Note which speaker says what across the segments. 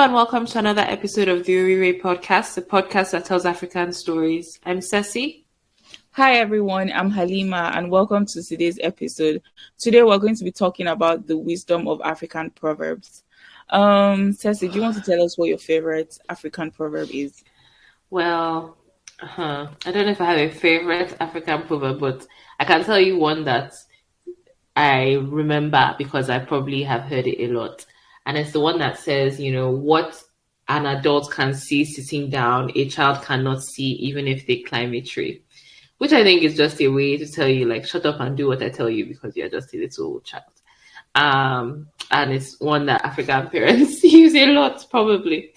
Speaker 1: and welcome to another episode of the Oriire podcast, the podcast that tells African stories. I'm Ceci.
Speaker 2: Hi everyone, I'm Halima and welcome to today's episode. Today we're going to be talking about the wisdom of African proverbs. Ceci, do you want to tell us what your favorite African proverb is?
Speaker 1: Well, I don't know if I have a favorite African proverb, but I can tell you one that I remember because I probably have heard it a lot. And it's the one that says, what an adult can see sitting down, a child cannot see even if they climb a tree. Which I think is just a way to tell you, shut up and do what I tell you because you're just a little child. And it's one that African parents use a lot, probably.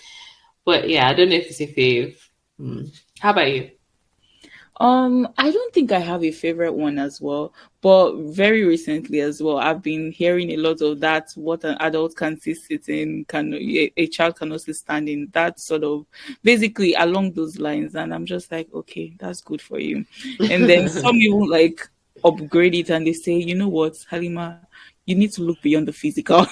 Speaker 1: But yeah, I don't know if it's a fave. How about you?
Speaker 2: I don't think I have a favorite one as well, but very recently as well, I've been hearing a lot of that. What an adult can see sitting, a child cannot see standing. That sort of basically along those lines, and I'm just like, okay, that's good for you. And then some even upgrade it and they say, you know what, Halima, you need to look beyond the physical.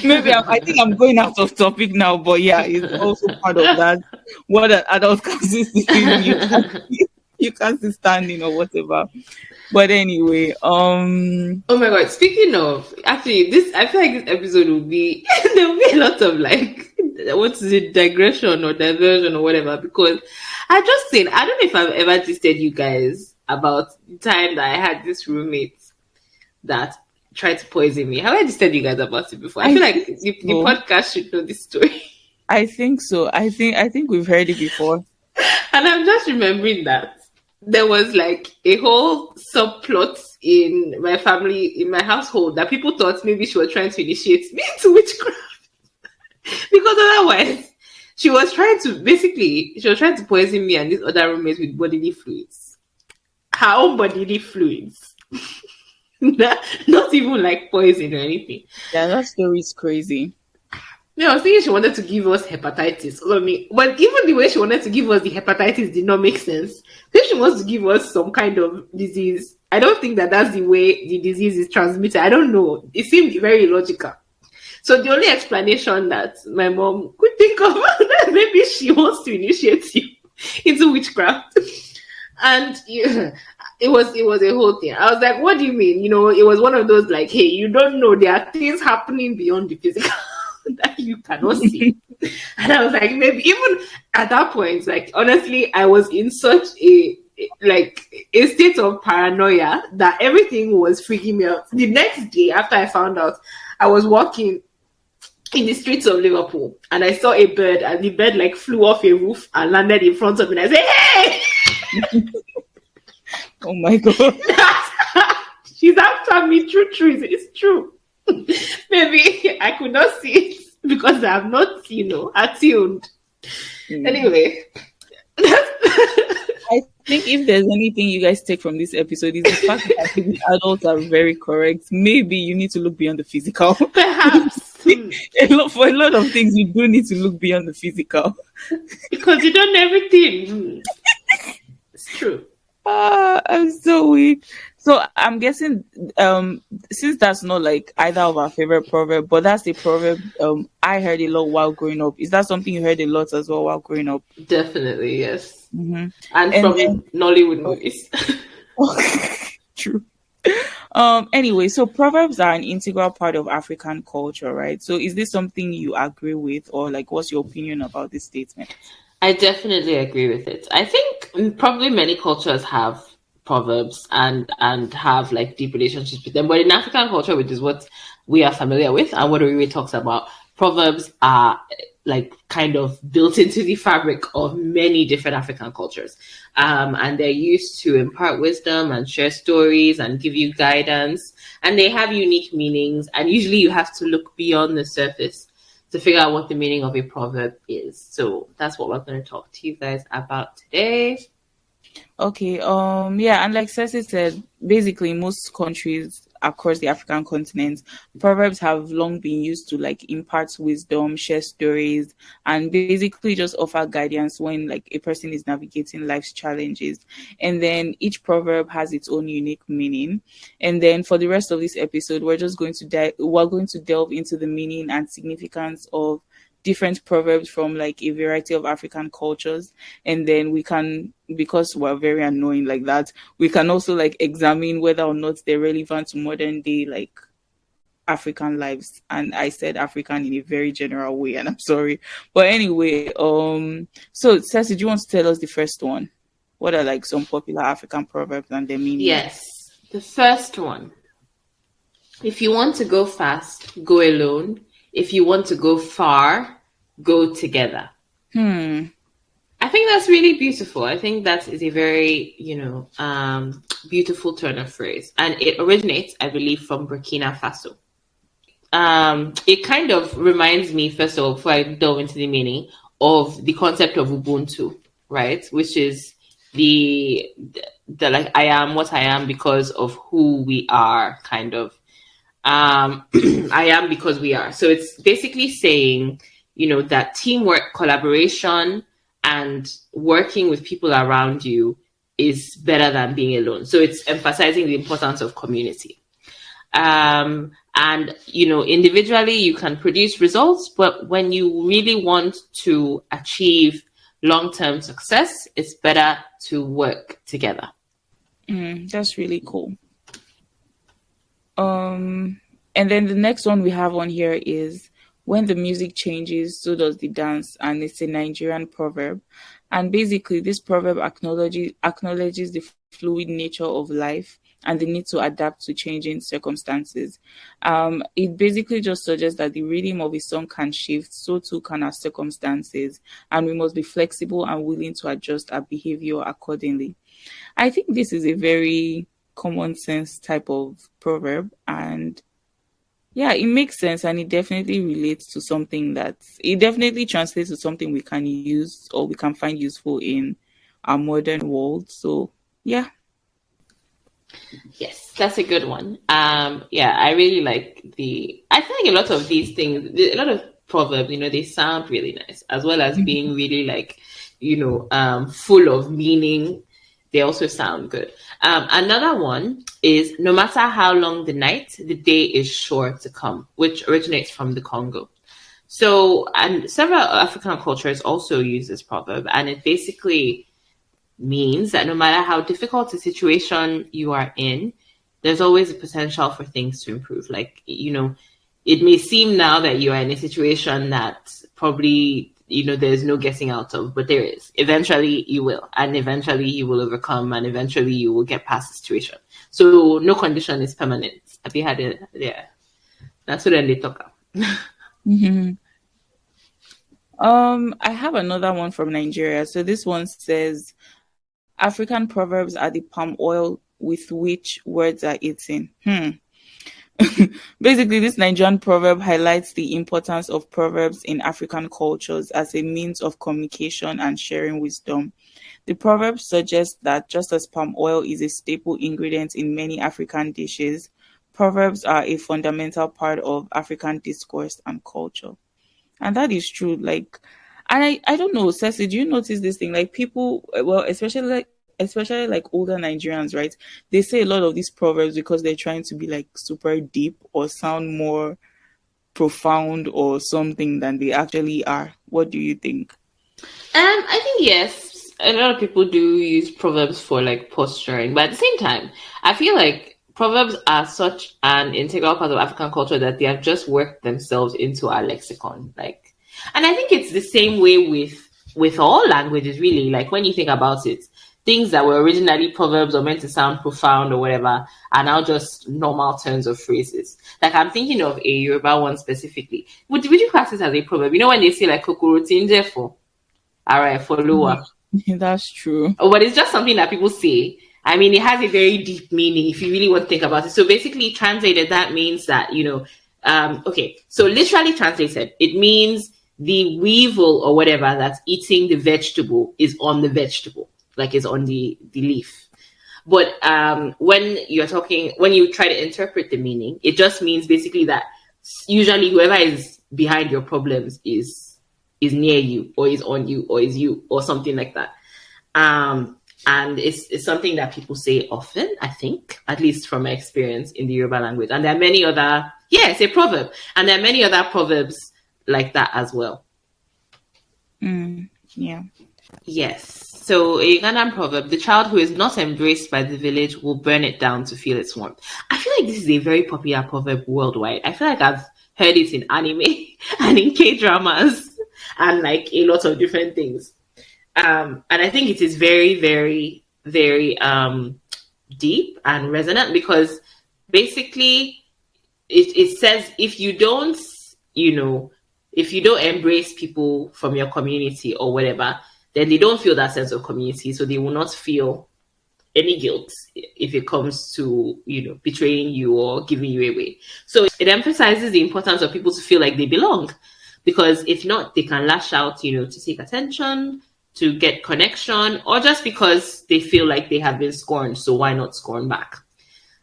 Speaker 2: Maybe I think I'm going out of topic now, but yeah, it's also part of that. What an adult can see sitting, you can't see standing or whatever. But anyway,
Speaker 1: oh my god, speaking of, actually, I feel like this episode will be there'll be a lot of digression or diversion or whatever, because I don't know if I've ever tested you guys about the time that I had this roommate that tried to poison me. Have I tested you guys about it before? I feel like the podcast should know this story.
Speaker 2: I think so. I think we've heard it before.
Speaker 1: And I'm just remembering that there was a whole subplot in my family, in my household, that people thought maybe she was trying to initiate me into witchcraft. Because otherwise, she was trying to poison me and these other roommates with bodily fluids. Her own bodily fluids. Not even poison or anything.
Speaker 2: Yeah, that story is crazy.
Speaker 1: No, I was thinking she wanted to give us hepatitis. But even the way she wanted to give us the hepatitis did not make sense. If she wants to give us some kind of disease, I don't think that's the way the disease is transmitted. I don't know. It seemed very illogical. So the only explanation that my mom could think of that maybe she wants to initiate you into witchcraft. And it was a whole thing. I was like, what do you mean? It was one of those hey, you don't know, there are things happening beyond the physical that you cannot see. And I was like, maybe even at that point, honestly, I was in such a state of paranoia that everything was freaking me out. The next day after I found out, I was walking in the streets of Liverpool and I saw a bird, and the bird flew off a roof and landed in front of me, and I said, hey!
Speaker 2: Oh my god.
Speaker 1: She's after me, true. It's true. Maybe I could not see it because I'm not, attuned. Anyway.
Speaker 2: I think if there's anything you guys take from this episode, is the fact that the adults are very correct. Maybe you need to look beyond the physical.
Speaker 1: Perhaps.
Speaker 2: For a lot of things, you do need to look beyond the physical.
Speaker 1: Because you don't know everything. It's true.
Speaker 2: I'm so weak. So I'm guessing, since that's not either of our favorite proverb, but that's the proverb I heard a lot while growing up. Is that something you heard a lot as well while growing up?
Speaker 1: Definitely, yes.
Speaker 2: Mm-hmm.
Speaker 1: And from Nollywood movies.
Speaker 2: True. Anyway, so proverbs are an integral part of African culture, right? So is this something you agree with, or what's your opinion about this statement?
Speaker 1: I definitely agree with it. I think probably many cultures have proverbs and have deep relationships with them. But in African culture, which is what we are familiar with and what Oriire talks about, proverbs are kind of built into the fabric of many different African cultures. And they're used to impart wisdom and share stories and give you guidance. And they have unique meanings. And usually you have to look beyond the surface to figure out what the meaning of a proverb is. So that's what we're going to talk to you guys about today.
Speaker 2: Okay. Yeah, and like Ceci said, basically most countries across the African continent, proverbs have long been used to impart wisdom, share stories, and basically just offer guidance when a person is navigating life's challenges. And then each proverb has its own unique meaning. And then for the rest of this episode, we're just going to delve into the meaning and significance of different proverbs from like a variety of African cultures, and then we can, because we're very annoying like that, we can also like examine whether or not they're relevant to modern day like African lives. And I said African in a very general way, and I'm sorry. But anyway, so Ceci, do you want to tell us the first one? What are like some popular African proverbs and their meaning?
Speaker 1: Yes. The first one. If you want to go fast, go alone. If you want to go far, go together. I think that's really beautiful. I think that is a very, beautiful turn of phrase. And it originates, I believe, from Burkina Faso. It kind of reminds me, first of all, before I delve into the meaning, of the concept of Ubuntu, right? Which is the like, I am what I am because of who we are, kind of. I am because we are. So it's basically saying, that teamwork, collaboration, and working with people around you is better than being alone. So it's emphasizing the importance of community. And, individually you can produce results, but when you really want to achieve long-term success, it's better to work together.
Speaker 2: That's really cool. And then the next one we have on here is, when the music changes, so does the dance. And it's a Nigerian proverb. And basically, this proverb acknowledges the fluid nature of life and the need to adapt to changing circumstances. It basically just suggests that the rhythm of a song can shift, so too can our circumstances. And we must be flexible and willing to adjust our behavior accordingly. I think this is a very common sense type of proverb, and yeah, it makes sense, and it definitely relates to something it definitely translates to something we can use or we can find useful in our modern world. So yeah.
Speaker 1: Yes, that's a good one. I really like I think a lot of these things, a lot of proverbs, they sound really nice, as well as being really like, full of meaning. They also sound good. Another one is, no matter how long the night, the day is sure to come, which originates from the Congo. So, and several African cultures also use this proverb, and it basically means that no matter how difficult a situation you are in, there's always a potential for things to improve. Like, it may seem now that you are in a situation that probably there's no getting out of, but there is. Eventually you will, and eventually you will overcome, and eventually you will get past the situation. So no condition is permanent. Have you had it? Yeah. That's what they talk about.
Speaker 2: I have another one from Nigeria. So this one says, African proverbs are the palm oil with which words are eaten. Basically, this Nigerian proverb highlights the importance of proverbs in African cultures as a means of communication and sharing wisdom. The proverb suggests that just as palm oil is a staple ingredient in many African dishes, proverbs are a fundamental part of African discourse and culture. And that is true. Like, and I don't know, Ceci, do you notice this thing? Like, people, well, especially like older Nigerians, right? They say a lot of these proverbs because they're trying to be like super deep or sound more profound or something than they actually are. What do you think?
Speaker 1: I think yes, a lot of people do use proverbs for like posturing, but at the same time, I feel like proverbs are such an integral part of African culture that they have just worked themselves into our lexicon. Like, and I think it's the same way with all languages, really. Like, when you think about it, things that were originally proverbs or meant to sound profound or whatever are now just normal turns of phrases. Like, I'm thinking of a Yoruba one specifically. Would you class it as a proverb? When they say like kokoro tinje for, alright, follower.
Speaker 2: That's true.
Speaker 1: But it's just something that people say. I mean, it has a very deep meaning if you really want to think about it. So basically, translated, that means that, okay, so literally translated, it means the weevil or whatever that's eating the vegetable is on the vegetable. Like, it's on the leaf. But when you try to interpret the meaning, it just means basically that usually whoever is behind your problems is near you, or is on you, or is you, or something like that. And it's something that people say often, I think, at least from my experience in the Yoruba language. And there are many other, it's a proverb. And there are many other proverbs like that as well.
Speaker 2: Yeah.
Speaker 1: Yes. So, a Ugandan proverb: the child who is not embraced by the village will burn it down to feel its warmth. I feel like this is a very popular proverb worldwide. I feel like I've heard it in anime and in K dramas and like a lot of different things. And I think it is very, very, very deep and resonant because basically it says if you don't, if you don't embrace people from your community or whatever, then they don't feel that sense of community. So they will not feel any guilt if it comes to, betraying you or giving you away. So it emphasizes the importance of people to feel like they belong. Because if not, they can lash out, to seek attention, to get connection, or just because they feel like they have been scorned. So why not scorn back?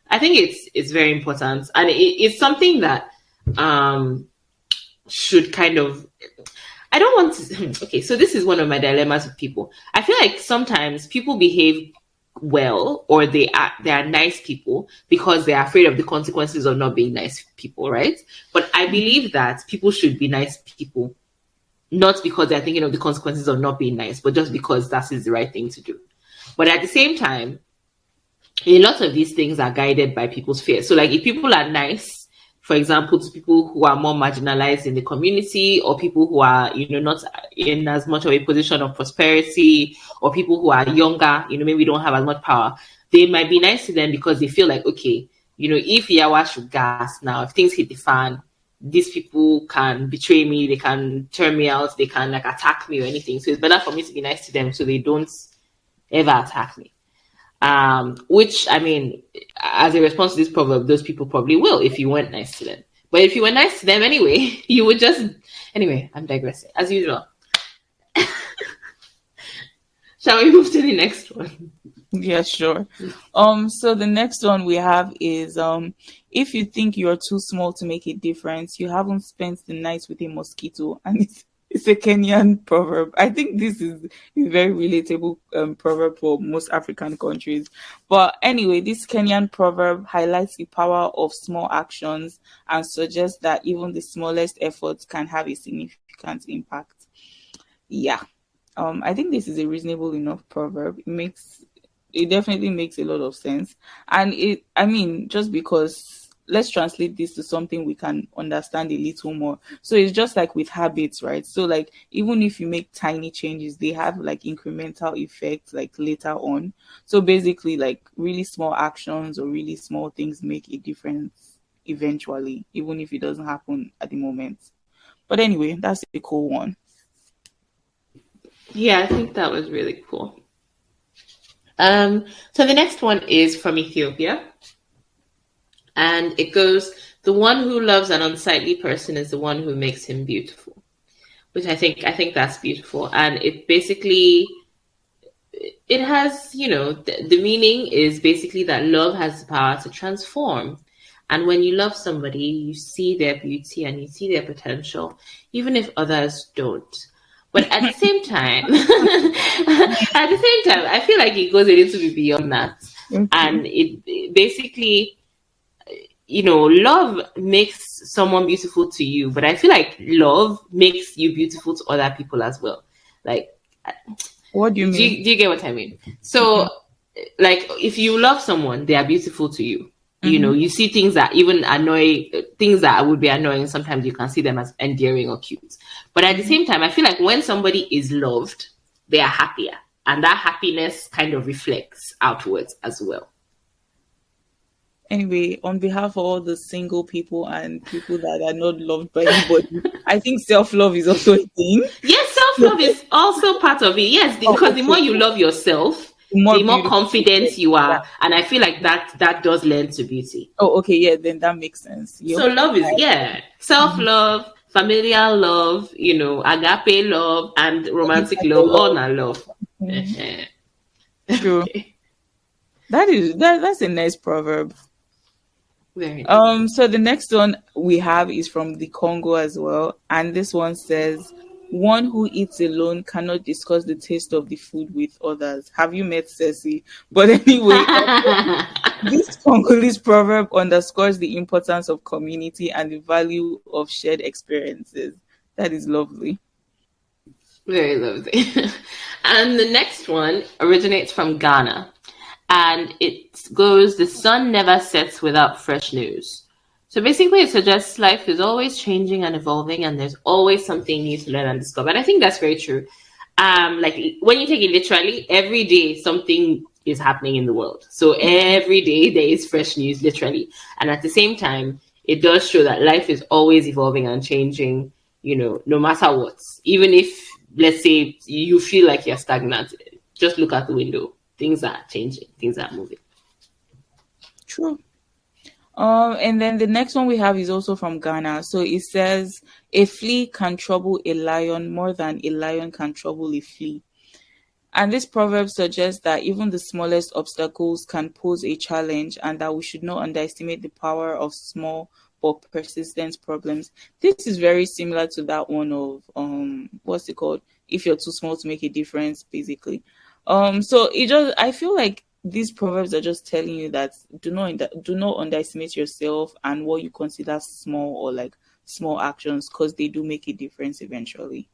Speaker 1: I think it's very important. And it's something that should kind of, I don't want to, okay, so this is one of my dilemmas with people. I feel like sometimes people behave well or they are nice people because they are afraid of the consequences of not being nice people, right? But I believe that people should be nice people, not because they're thinking of the consequences of not being nice, but just because that is the right thing to do. But at the same time, a lot of these things are guided by people's fears. So like if people are nice, for example, to people who are more marginalized in the community or people who are, not in as much of a position of prosperity or people who are younger, maybe don't have as much power, they might be nice to them because they feel like, okay, if Yawa should gas now, if things hit the fan, these people can betray me, they can turn me out, they can like attack me or anything. So it's better for me to be nice to them so they don't ever attack me. Which, I mean, as a response to this proverb, those people probably will if you weren't nice to them. But if you were nice to them anyway, you would just... Anyway, I'm digressing, as usual. Shall we move to the next one?
Speaker 2: Yeah, sure. So the next one we have is if you think you're too small to make a difference, you haven't spent the night with a mosquito. And it's a Kenyan proverb. I think this is a very relatable proverb for most African countries. But anyway, this Kenyan proverb highlights the power of small actions and suggests that even the smallest efforts can have a significant impact. Yeah. I think this is a reasonable enough proverb. It definitely makes a lot of sense. And just because let's translate this to something we can understand a little more. So it's just like with habits, right? So like even if you make tiny changes, they have like incremental effects like later on. So basically like really small actions or really small things make a difference eventually, even if it doesn't happen at the moment. But anyway, that's a cool one.
Speaker 1: Yeah, I think that was really cool. So the next one is from Ethiopia. And it goes, the one who loves an unsightly person is the one who makes him beautiful. Which I think that's beautiful. And it basically, it has, the meaning is basically that love has the power to transform. And when you love somebody, you see their beauty and you see their potential, even if others don't. But at the same time, I feel like it goes a little bit beyond that. Okay. And it basically, love makes someone beautiful to you, but I feel like love makes you beautiful to other people as well. Like,
Speaker 2: what do you mean?
Speaker 1: Do you get what I mean? So, like, if you love someone, they are beautiful to you. You see things that even things that would be annoying, sometimes you can see them as endearing or cute. But at the same time, I feel like when somebody is loved, they are happier. And that happiness kind of reflects outwards as well.
Speaker 2: Anyway, on behalf of all the single people and people that are not loved by anybody, I think self-love is also a thing.
Speaker 1: Yes, self-love is also part of it. Yes, because the more you love yourself, the more confident you are. And I feel like that does lend to beauty.
Speaker 2: Oh, okay. Yeah, then that makes sense.
Speaker 1: So love is, self-love, familial love, agape love, and romantic love, all are love.
Speaker 2: True. Okay. That's a nice proverb.
Speaker 1: Very nice.
Speaker 2: So the next one we have is from the Congo as well. And this one says, one who eats alone cannot discuss the taste of the food with others. Have you met Ceci? But anyway, this Congolese proverb underscores the importance of community and the value of shared experiences. That is lovely.
Speaker 1: Very lovely. And the next one originates from Ghana. And it goes, the sun never sets without fresh news. So basically, it suggests life is always changing and evolving, and there's always something new to learn and discover. And I think that's very true. Like when you take it literally, every day something is happening in the world. So every day there is fresh news, literally. And at the same time, it does show that life is always evolving and changing, no matter what. Even if, let's say, you feel like you're stagnant, just look out the window. Things are changing, things are moving.
Speaker 2: True. And then the next one we have is also from Ghana. So it says, a flea can trouble a lion more than a lion can trouble a flea. And this proverb suggests that even the smallest obstacles can pose a challenge, and that we should not underestimate the power of small but persistent problems. This is very similar to that one of what's it called? If you're too small to make a difference, basically. So I feel like these proverbs are just telling you that do not underestimate yourself and what you consider small or like small actions, because they do make a difference eventually.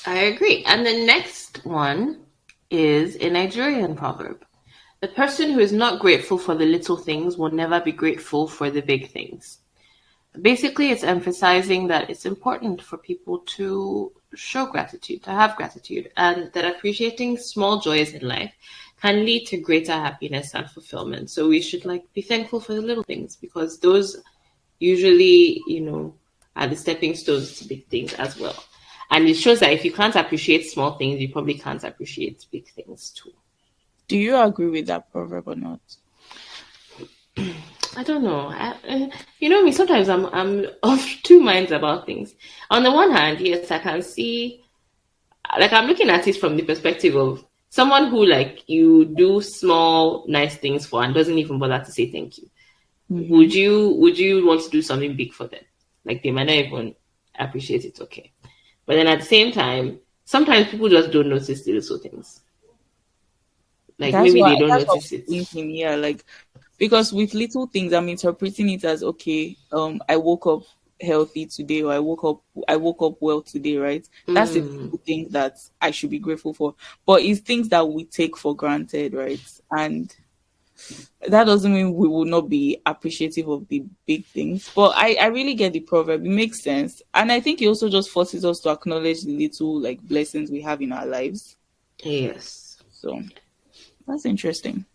Speaker 1: I agree. And the next one is a Nigerian proverb. The person who is not grateful for the little things will never be grateful for the big things. Basically, it's emphasizing that it's important for people to show gratitude, to have gratitude, and that appreciating small joys in life can lead to greater happiness and fulfillment. So we should be thankful for the little things, because those usually, are the stepping stones to big things as well. And it shows that if you can't appreciate small things, you probably can't appreciate big things too.
Speaker 2: Do you agree with that proverb or not?
Speaker 1: I don't know. Me, sometimes I'm of two minds about things. On the one hand, yes, I can see, I'm looking at it from the perspective of someone who, you do small, nice things for and doesn't even bother to say thank you. Mm-hmm. Would you want to do something big for them? They might not even appreciate it, okay. But then at the same time, sometimes people just don't notice the little things. Maybe they don't notice it.
Speaker 2: Thinking, yeah, because with little things, I'm interpreting it as, okay, I woke up healthy today, or I woke up well today, right? That's a little thing that I should be grateful for. But it's things that we take for granted, right? And that doesn't mean we will not be appreciative of the big things. But I really get the proverb. It makes sense. And I think it also just forces us to acknowledge the little blessings we have in our lives.
Speaker 1: Yes.
Speaker 2: So that's interesting.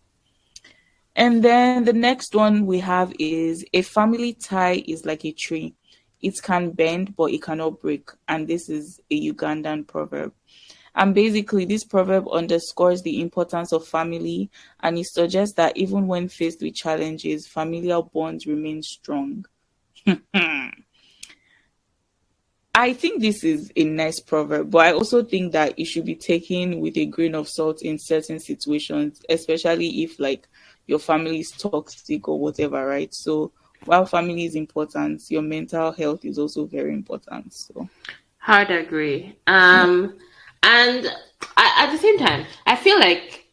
Speaker 2: And then the next one we have is, a family tie is like a tree. It can bend, but it cannot break. And this is a Ugandan proverb. And basically, this proverb underscores the importance of family, and it suggests that even when faced with challenges, familial bonds remain strong. I think this is a nice proverb, but I also think that it should be taken with a grain of salt in certain situations, especially if your family is toxic or whatever, right? So while family is important, your mental health is also very important. So
Speaker 1: hard agree. And at the same time, I feel like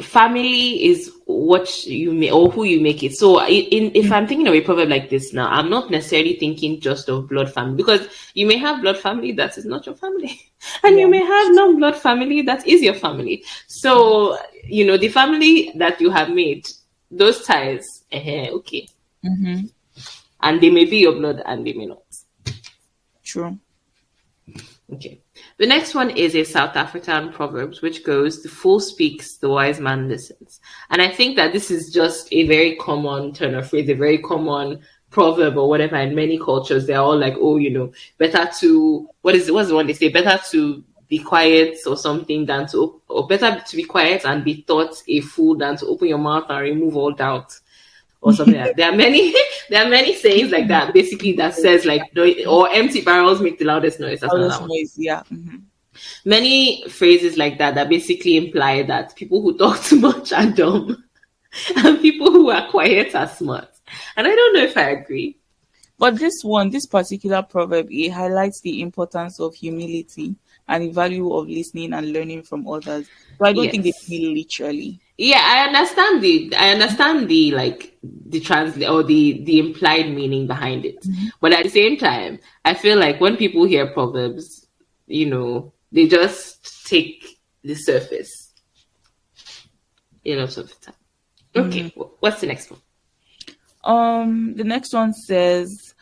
Speaker 1: family is what you make or who you make it. So if I'm thinking of a proverb like this now, I'm not necessarily thinking just of blood family, because you may have blood family that is not your family, and you may have non-blood family that is your family. So, the family that you have made, those ties, okay.
Speaker 2: Mm-hmm.
Speaker 1: And they may be your blood and they may not.
Speaker 2: True.
Speaker 1: Okay. The next one is a South African proverb, which goes, the fool speaks, the wise man listens. And I think that this is just a very common turn of phrase, a very common proverb or whatever. In many cultures, they're all better to, what's the one they say? Better to be quiet or something than or better to be quiet and be thought a fool than to open your mouth and remove all doubt. Or something like that. There are many sayings like that, basically, that says or empty barrels make the loudest noise. That's another one.
Speaker 2: Yeah. Mm-hmm.
Speaker 1: Many phrases like that basically imply that people who talk too much are dumb and people who are quiet are smart. And I don't know if I agree.
Speaker 2: But this particular proverb, it highlights the importance of humility and the value of listening and learning from others. So I don't think they
Speaker 1: Yes.
Speaker 2: mean literally.
Speaker 1: Yeah, I understand the like the translate or the implied meaning behind it. But at the same time, I feel like when people hear proverbs, they just take the surface a lot of the time. Okay, what's the next one?
Speaker 2: The next one says,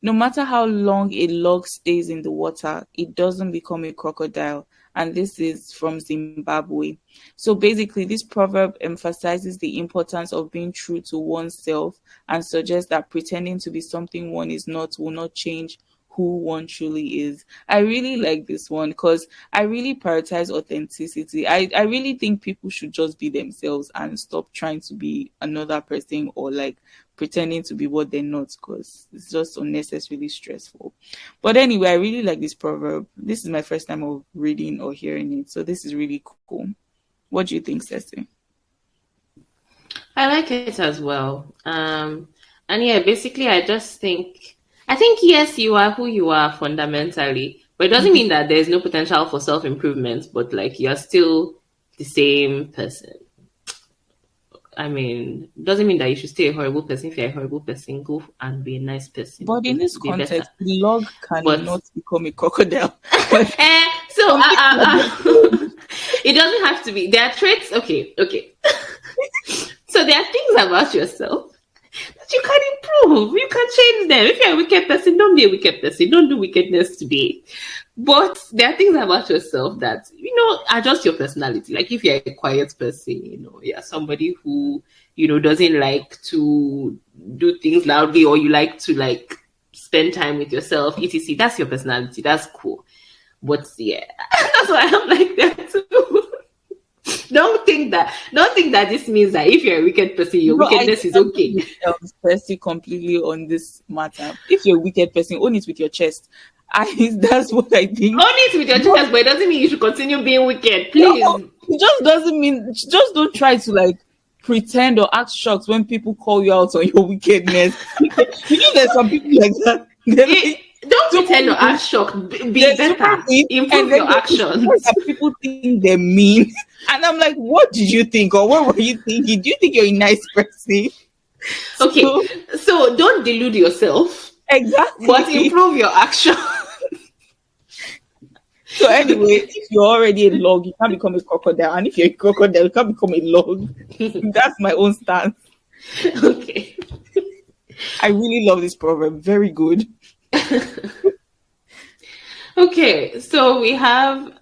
Speaker 2: no matter how long a log stays in the water, it doesn't become a crocodile. And this is from Zimbabwe. So basically, this proverb emphasizes the importance of being true to oneself and suggests that pretending to be something one is not will not change who one truly is. I really like this one because I really prioritize authenticity. I really think people should just be themselves and stop trying to be another person or like pretending to be what they're not, because it's just unnecessarily stressful. But anyway, I really like this proverb. This is my first time of reading or hearing it, so this is really cool. What do you think, Ceci?
Speaker 1: I like it as well. And yeah, basically, I think yes, you are who you are fundamentally, but it doesn't mean that there's no potential for self-improvement, but like you're still the same person. I mean, doesn't mean that you should stay a horrible person. If you're a horrible person, go and be a nice person.
Speaker 2: But in this
Speaker 1: Be
Speaker 2: context,
Speaker 1: better.
Speaker 2: the log cannot become a crocodile.
Speaker 1: So it doesn't have to be. There are traits. Okay. So there are things about yourself that you can improve. You can change them. If you're a wicked person, don't be a wicked person. Don't do wickedness today. But there are things about yourself that, adjust your personality. Like if you're a quiet person, you're somebody who, doesn't like to do things loudly, or you like to like spend time with yourself, etc. That's your personality. That's cool. But yeah, that's why I'm like that too. Don't think that this means that if you're a wicked person, your wickedness is okay.
Speaker 2: I completely on this matter. If you're a wicked person, own it with your chest. That's what I think.
Speaker 1: Own it with your chest, but it doesn't mean you should continue being wicked. Please.
Speaker 2: No, it just doesn't mean. Just don't try to like pretend or act shocked when people call you out on your wickedness. There's some people like that.
Speaker 1: Don't pretend or act shocked. Be better. Improve your actions.
Speaker 2: People think they're mean. And I'm like, what did you think? Or what were you thinking? Do you think you're a nice person?
Speaker 1: Okay. So don't delude yourself.
Speaker 2: Exactly.
Speaker 1: But improve your action.
Speaker 2: So anyway, if you're already a log, you can't become a crocodile. And if you're a crocodile, you can't become a log. That's my own stance.
Speaker 1: Okay.
Speaker 2: I really love this proverb. Very good.
Speaker 1: Okay, so we have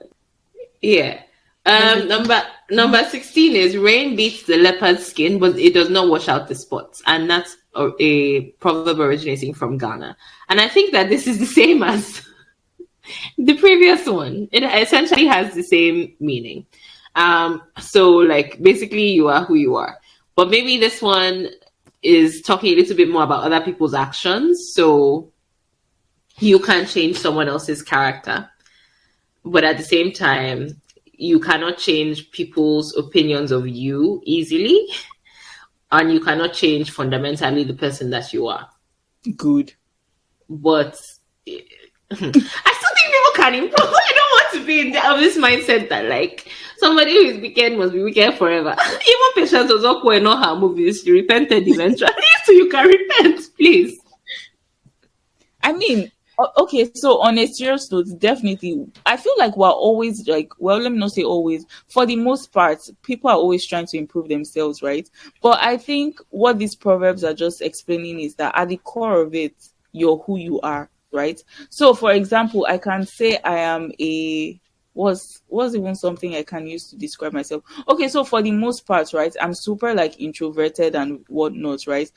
Speaker 1: number 16 is rain beats the leopard's skin, but it does not wash out the spots. And that's a proverb originating from Ghana. And I think that this is the same as the previous one. It essentially has the same meaning. So like basically you are who you are. But maybe this one is talking a little bit more about other people's actions. So you can change someone else's character, but at the same time, you cannot change people's opinions of you easily, and you cannot change fundamentally the person that you are.
Speaker 2: Good.
Speaker 1: But I still think people can improve. I don't want to be in this mindset that like somebody who is wicked must be wicked forever. Even Patience Ozokwo in all her movies, she repented eventually. So you can repent, please.
Speaker 2: I mean, okay, so on a serious note, definitely, I feel like we're always like, well, let me not say always, for the most part, people are always trying to improve themselves, right? But I think what these proverbs are just explaining is that at the core of it, you're who you are, right? So, for example, I can say I am was even something I can use to describe myself. Okay, so for the most part, right, I'm super like introverted and whatnot, right?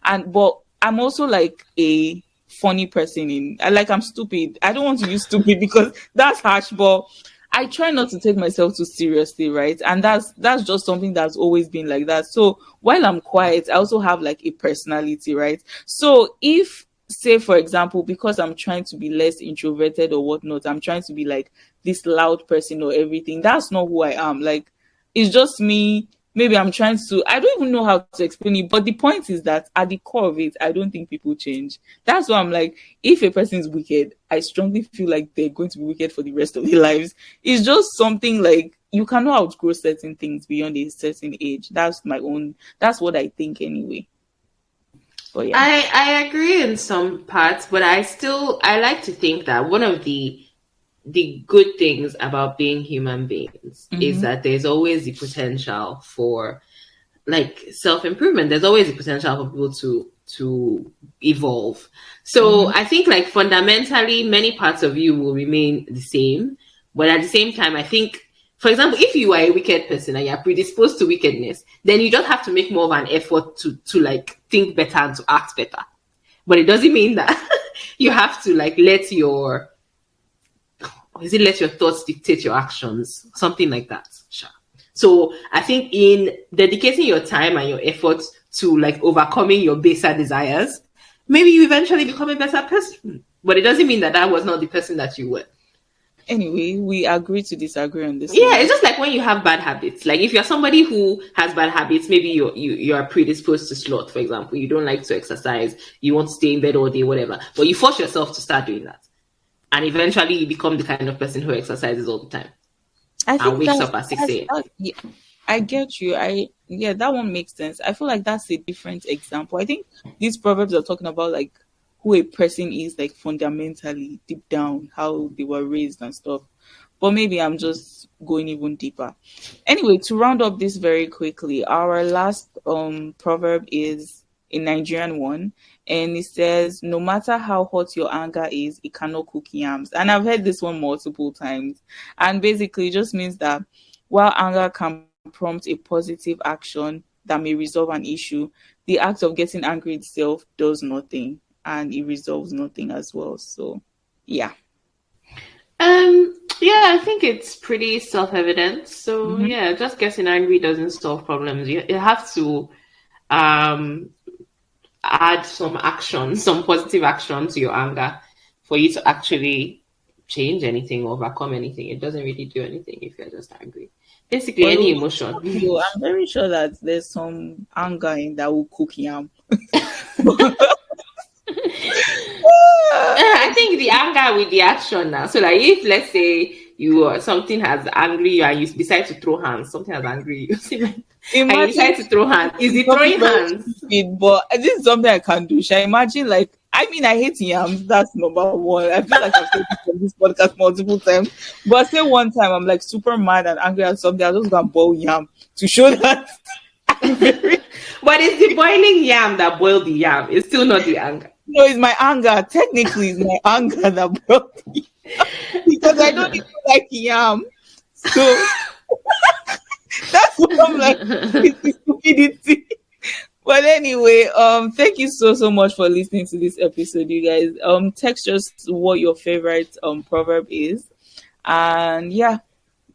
Speaker 2: But I'm also like a funny person I'm stupid. I don't want to use stupid because that's harsh, but I try not to take myself too seriously, right? And that's just something that's always been like that. So while I'm quiet, I also have like a personality, right? So if, say for example, because I'm trying to be less introverted or whatnot, I'm trying to be like this loud person or everything, that's not who I am. Like, it's just me maybe I'm trying to, I don't even know how to explain it, but the point is that at the core of it, I don't think people change. That's why I'm like, if a person is wicked, I strongly feel like they're going to be wicked for the rest of their lives. It's just something like, you cannot outgrow certain things beyond a certain age. That's what I think anyway. But yeah.
Speaker 1: I agree in some parts, but I like to think that one of the good things about being human beings is that there's always the potential for like self-improvement. There's always the potential for people to evolve. So I think like fundamentally many parts of you will remain the same, but at the same time I think, for example, if you are a wicked person and you're predisposed to wickedness, then you just have to make more of an effort to like think better and to act better. But it doesn't mean that you have to like let your thoughts dictate your actions, something like that. Sure. So I think in dedicating your time and your efforts to like overcoming your baser desires, maybe you eventually become a better person. But it doesn't mean that was not the person that you were.
Speaker 2: Anyway, we agree to disagree on this.
Speaker 1: Yeah, it's just like when you have bad habits. Like if you're somebody who has bad habits, maybe you are predisposed to sloth, for example. You don't like to exercise, you want to stay in bed all day, whatever. But you force yourself to start doing that. And eventually you become the kind of person who exercises all the time. And wakes up at 6 a.m.
Speaker 2: Yeah, I get you. That one makes sense. I feel like that's a different example. I think these proverbs are talking about like who a person is, like fundamentally deep down, how they were raised and stuff. But maybe I'm just going even deeper. Anyway, to round up this very quickly, our last proverb is a Nigerian one, and it says, no matter how hot your anger is, it cannot cook yams. And I've heard this one multiple times. And basically it just means that while anger can prompt a positive action that may resolve an issue, the act of getting angry itself does nothing, and it resolves nothing as well. So yeah.
Speaker 1: Yeah, I think it's pretty self-evident. So yeah, just getting angry doesn't solve problems. You have to add some action, some positive action to your anger for you to actually change anything or overcome anything. It doesn't really do anything if you're just angry. Basically, any emotion.
Speaker 2: I'm very sure that there's some anger in that will cook yam.
Speaker 1: I think the anger with the action now. So like if let's say something has angry you and you decide to throw hands, something has angry you. And you decide to throw hands. Is it throwing hands?
Speaker 2: But this is something I can do. Shall I imagine like, I mean, I hate yams. That's number one. I feel like I've said this on this podcast multiple times. But say one time I'm like super mad and angry at something, I'll just go and boil yam to show that I'm very...
Speaker 1: But it's the boiling yam that boiled the yam. It's still not the anger.
Speaker 2: No, it's my anger. Technically, it's my anger that boiled the yam. Because I don't even like yam. So that's what I'm like. It's stupidity. But anyway, thank you so much for listening to this episode, you guys. Text us what your favorite proverb is. And yeah,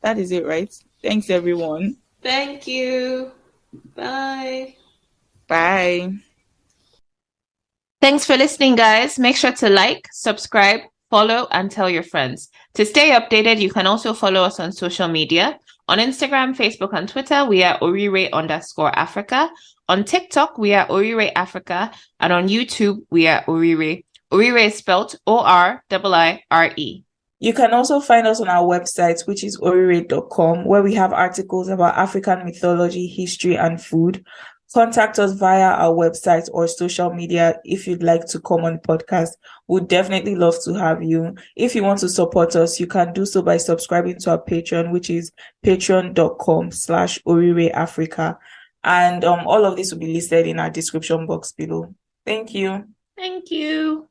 Speaker 2: that is it, right? Thanks everyone.
Speaker 1: Thank you. Bye.
Speaker 2: Bye.
Speaker 1: Thanks for listening, guys. Make sure to like, subscribe, follow, and tell your friends. To stay updated, you can also follow us on social media. On Instagram, Facebook, and Twitter, we are Oriire_Africa. On TikTok, we are Oriire Africa. And on YouTube, we are Oriire. Oriire is spelled ORIIRE.
Speaker 2: You can also find us on our website, which is oriire.com, where we have articles about African mythology, history, and food. Contact us via our website or social media if you'd like to come on the podcast. We'd definitely love to have you. If you want to support us, you can do so by subscribing to our Patreon, which is patreon.com/OriireAfrica. And all of this will be listed in our description box below. Thank you.
Speaker 1: Thank you.